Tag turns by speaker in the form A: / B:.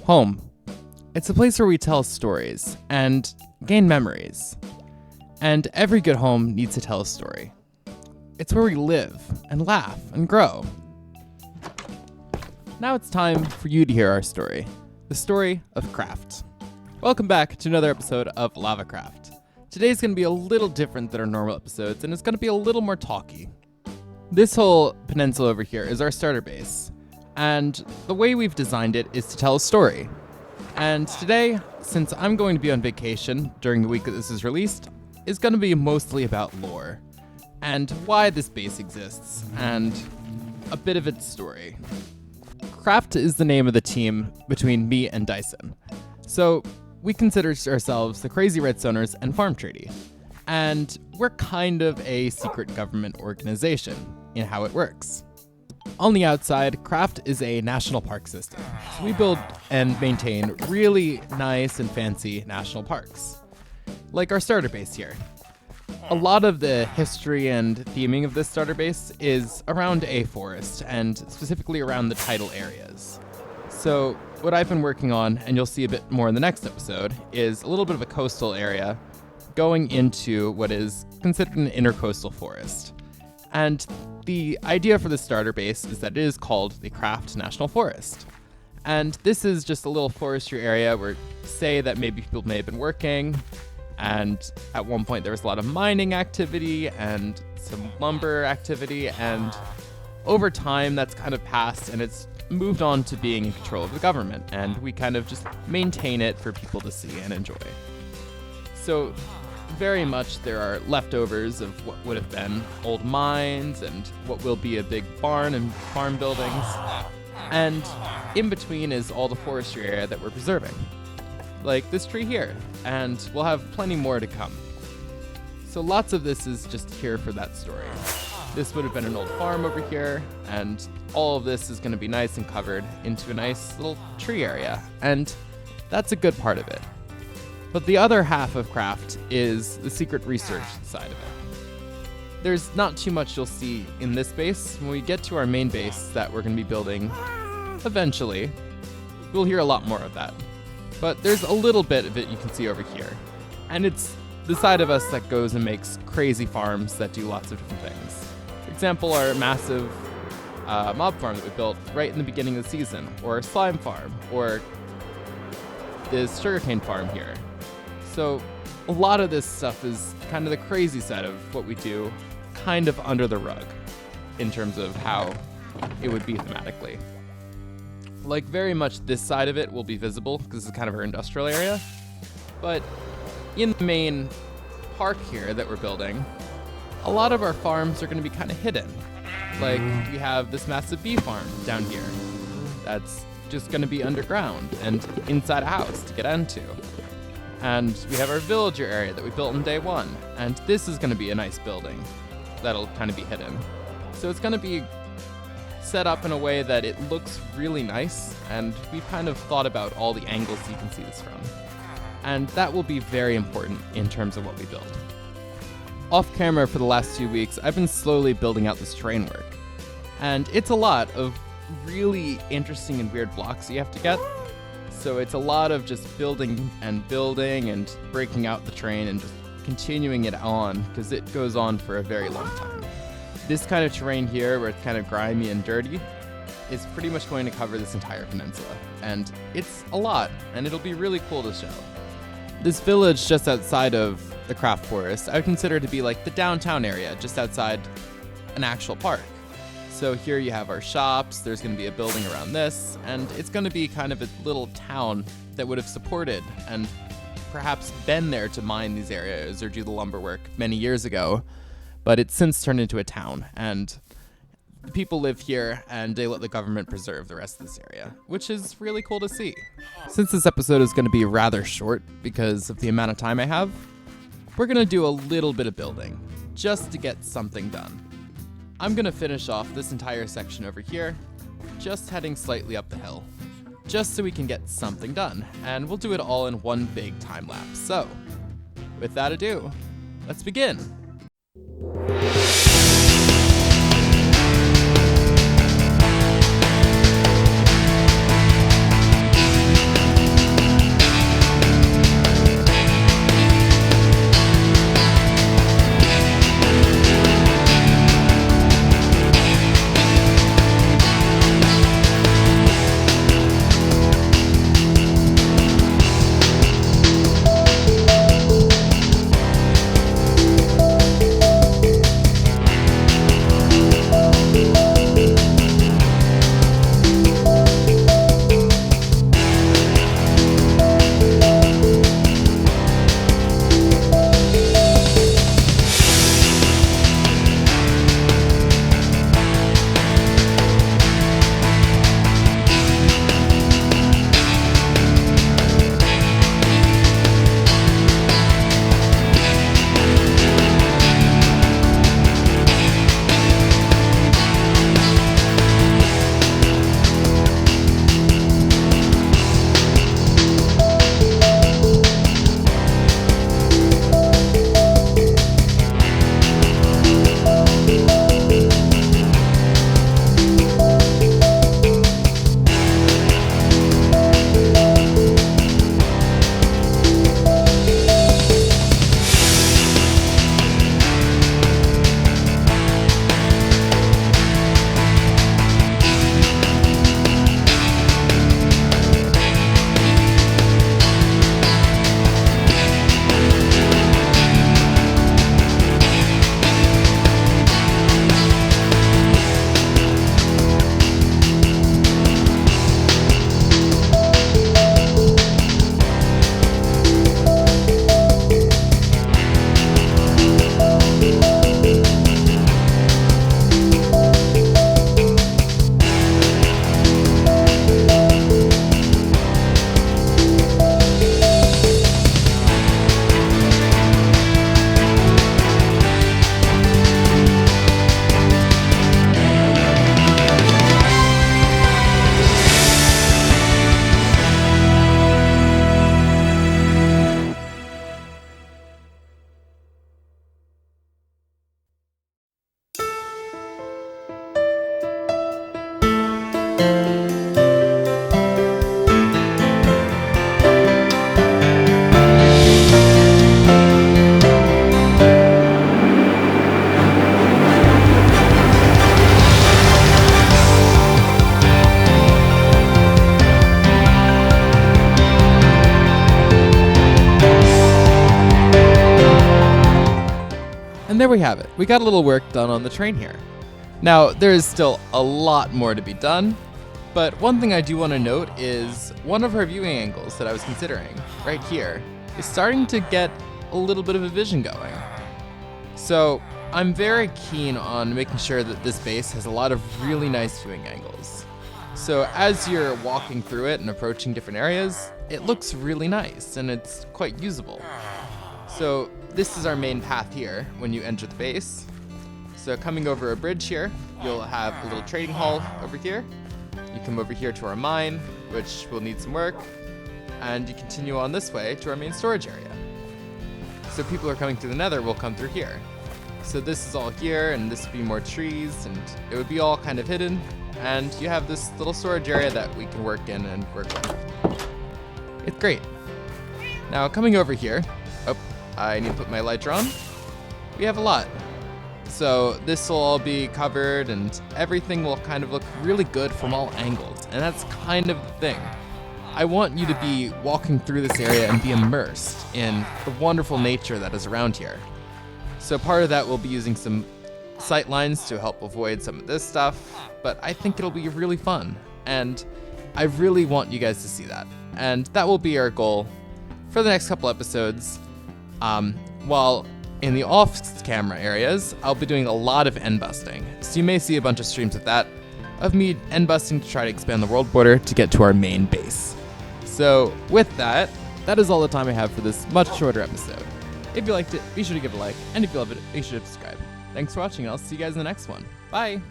A: Home. It's a place where we tell stories and gain memories. And every good home needs to tell a story. It's where we live and laugh and grow. Now it's time for you to hear our story, the story of craft. Welcome back to another episode of LavaCraft. Today's going to be a little different than our normal episodes, and it's going to be a little more talky. This whole peninsula over here is our starter base, and the way we've designed it is to tell a story. And today, since I'm going to be on vacation during the week that this is released, is going to be mostly about lore, and why this base exists, and a bit of its story. Craft is the name of the team between me and Dyson. So we consider ourselves the Crazy Redstoners and Farm Treaty. And we're kind of a secret government organization in how it works. On the outside, Craft is a national park system. So we build and maintain really nice and fancy national parks, like our starter base here. A lot of the history and theming of this starter base is around a forest, and specifically around the tidal areas. So what I've been working on, and you'll see a bit more in the next episode, is a little bit of a coastal area going into what is considered an intercoastal forest. And the idea for this starter base is that it is called the Craft National Forest. And this is just a little forestry area where, say that maybe people may have been working, and at one point there was a lot of mining activity and some lumber activity, and over time that's kind of passed and it's moved on to being in control of the government, and we kind of just maintain it for people to see and enjoy. So very much there are leftovers of what would have been old mines and what will be a big barn and farm buildings, and in between is all the forestry area that we're preserving, like this tree here, and we'll have plenty more to come. So lots of this is just here for that story. This would have been an old farm over here, and all of this is going to be nice and covered into a nice little tree area, and that's a good part of it. But the other half of Craft is the secret research side of it. There's not too much you'll see in this base. When we get to our main base that we're going to be building eventually, we'll hear a lot more of that. But there's a little bit of it you can see over here, and it's the side of us that goes and makes crazy farms that do lots of different things. For example, our massive mob farm that we built right in the beginning of the season, or a slime farm, or this sugarcane farm here. So a lot of this stuff is kind of the crazy side of what we do, kind of under the rug in terms of how it would be thematically. Like, very much this side of it will be visible because this is kind of our industrial area. But in the main park here that we're building, a lot of our farms are going to be kind of hidden. Like, we have this massive bee farm down here that's just going to be underground and inside a house to get into. And we have our villager area that we built on day one, and this is going to be a nice building that'll kind of be hidden. So it's going to be set up in a way that it looks really nice, and we've kind of thought about all the angles you can see this from. And that will be very important in terms of what we build. Off camera for the last 2 weeks, I've been slowly building out this terrain work. And it's a lot of really interesting and weird blocks you have to get. So it's a lot of just building and breaking out the terrain and just continuing it on, because it goes on for a very long time. This kind of terrain here, where it's kind of grimy and dirty, is pretty much going to cover this entire peninsula. And it's a lot, and it'll be really cool to show. This village just outside of the Craft Forest, I would consider to be like the downtown area, just outside an actual park. So here you have our shops, there's going to be a building around this, and it's going to be kind of a little town that would have supported and perhaps been there to mine these areas or do the lumber work many years ago. But it's since turned into a town, and the people live here, and they let the government preserve the rest of this area, which is really cool to see. Since this episode is going to be rather short because of the amount of time I have, we're going to do a little bit of building, just to get something done. I'm going to finish off this entire section over here, just heading slightly up the hill, just so we can get something done, and we'll do it all in one big time lapse. So, with that ado, let's begin. And there we have it. We got a little work done on the train here. Now, there is still a lot more to be done, but one thing I do want to note is one of our viewing angles that I was considering, right here, is starting to get a little bit of a vision going. So I'm very keen on making sure that this base has a lot of really nice viewing angles. So as you're walking through it and approaching different areas, it looks really nice and it's quite usable. So this is our main path here when you enter the base. So coming over a bridge here, you'll have a little trading hall over here. You come over here to our mine, which will need some work, and you continue on this way to our main storage area. So people who are coming through the nether will come through here. So this is all here, and this would be more trees, and it would be all kind of hidden, and you have this little storage area that we can work in and work with. It's great. Now coming over here, I need to put my lighter on. We have a lot. So this will all be covered and everything will kind of look really good from all angles. And that's kind of the thing. I want you to be walking through this area and be immersed in the wonderful nature that is around here. So part of that will be using some sight lines to help avoid some of this stuff, but I think it'll be really fun. And I really want you guys to see that. And that will be our goal for the next couple episodes. While in the off-camera areas, I'll be doing a lot of end busting. So you may see a bunch of streams of that, of me end busting to try to expand the world border to get to our main base. So with that, that is all the time I have for this much shorter episode. If you liked it, be sure to give a like, and if you love it, be sure to subscribe. Thanks for watching, and I'll see you guys in the next one. Bye!